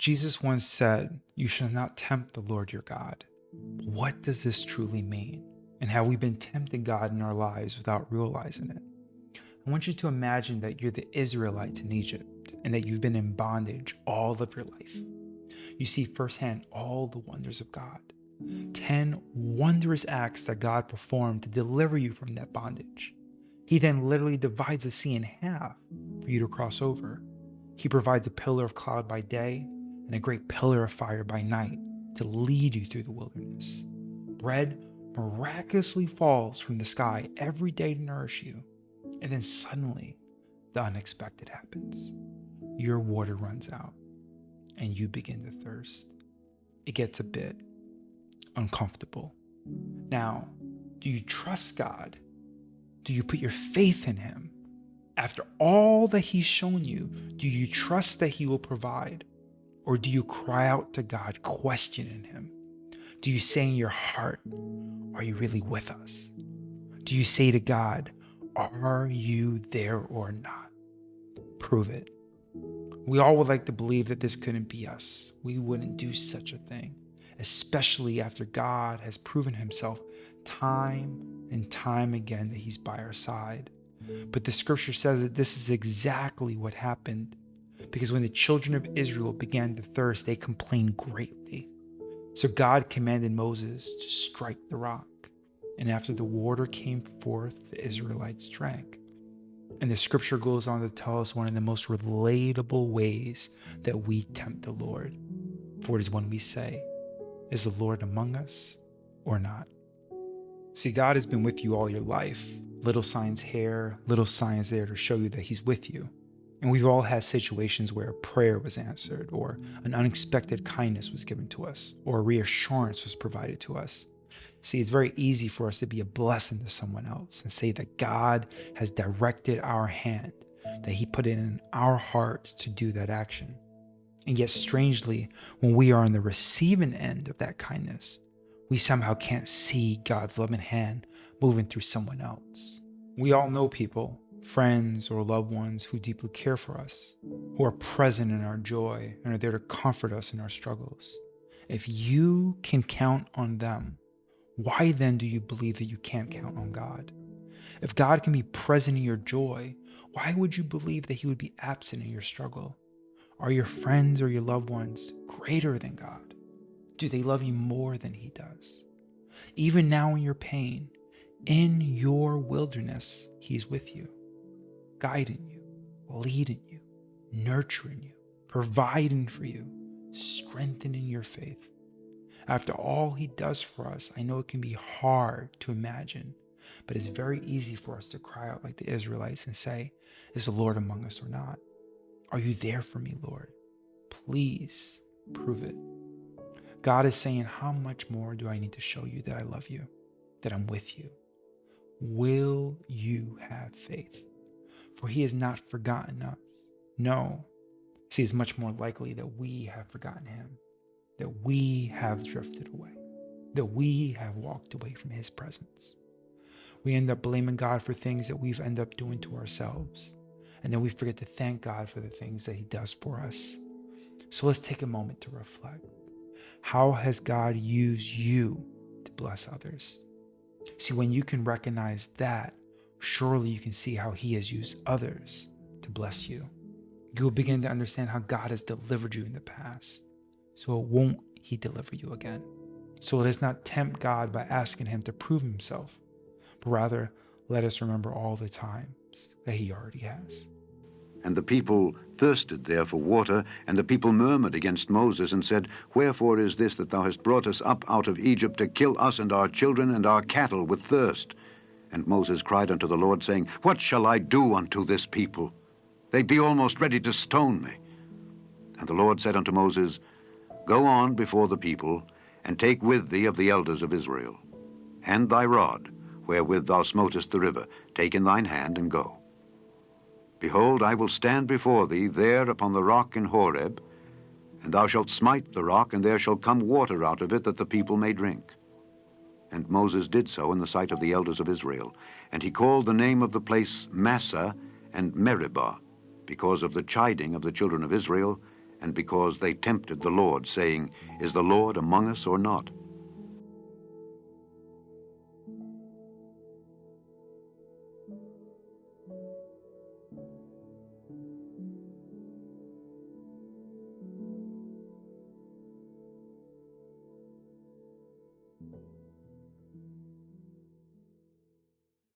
Jesus once said, "You shall not tempt the Lord your God." What does this truly mean? And have we been tempting God in our lives without realizing it? I want you to imagine that you're the Israelites in Egypt and that you've been in bondage all of your life. You see firsthand all the wonders of God. 10 wondrous acts that God performed to deliver you from that bondage. He then literally divides the sea in half for you to cross over. He provides a pillar of cloud by day and a great pillar of fire by night to lead you through the wilderness. Bread miraculously falls from the sky every day to nourish you. And then suddenly, the unexpected happens. Your water runs out and you begin to thirst. It gets a bit uncomfortable. Now, do you trust God? Do you put your faith in Him? After all that He's shown you, do you trust that He will provide? Or do you cry out to God, questioning Him? Do you say in your heart, "Are you really with us?" Do you say to God, "Are you there or not?" Prove it. We all would like to believe that this couldn't be us. We wouldn't do such a thing, especially after God has proven Himself time and time again that He's by our side. But the scripture says that this is exactly what happened, because when the children of Israel began to thirst, they complained greatly. So God commanded Moses to strike the rock, and after the water came forth, the Israelites drank. And the scripture goes on to tell us one of the most relatable ways that we tempt the Lord. For it is when we say, "Is the Lord among us or not?" See, God has been with you all your life. Little signs here, little signs there to show you that He's with you. And we've all had situations where a prayer was answered, or an unexpected kindness was given to us, or a reassurance was provided to us. See, it's very easy for us to be a blessing to someone else and say that God has directed our hand, that He put it in our hearts to do that action. And yet, strangely, when we are on the receiving end of that kindness, we somehow can't see God's loving hand moving through someone else. We all know people, friends or loved ones, who deeply care for us, who are present in our joy and are there to comfort us in our struggles. If you can count on them, why then do you believe that you can't count on God? If God can be present in your joy, why would you believe that He would be absent in your struggle? Are your friends or your loved ones greater than God? Do they love you more than He does? Even now in your pain, in your wilderness, He's with you, guiding you, leading you, nurturing you, providing for you, strengthening your faith. After all He does for us, I know it can be hard to imagine, but it's very easy for us to cry out like the Israelites and say, "Is the Lord among us or not? Are you there for me, Lord? Please prove it." God is saying, how much more do I need to show you that I love you, that I'm with you? Will you have faith? For He has not forgotten us. No. See, it's much more likely that we have forgotten Him, that we have drifted away, that we have walked away from His presence. We end up blaming God for things that we've ended up doing to ourselves, and then we forget to thank God for the things that He does for us. So let's take a moment to reflect. How has God used you to bless others? See, when you can recognize that, surely you can see how He has used others to bless you. You will begin to understand how God has delivered you in the past. So won't He deliver you again? So let us not tempt God by asking Him to prove Himself, but rather let us remember all the times that He already has. And the people thirsted there for water, and the people murmured against Moses and said, "Wherefore is this that thou hast brought us up out of Egypt to kill us and our children and our cattle with thirst?" And Moses cried unto the Lord, saying, "What shall I do unto this people? They be almost ready to stone me." And the Lord said unto Moses, "Go on before the people, and take with thee of the elders of Israel, and thy rod, wherewith thou smotest the river, take in thine hand, and go. Behold, I will stand before thee there upon the rock in Horeb, and thou shalt smite the rock, and there shall come water out of it, that the people may drink." And Moses did so in the sight of the elders of Israel. And he called the name of the place Massah and Meribah, because of the chiding of the children of Israel, and because they tempted the Lord, saying, Is the Lord among us or not?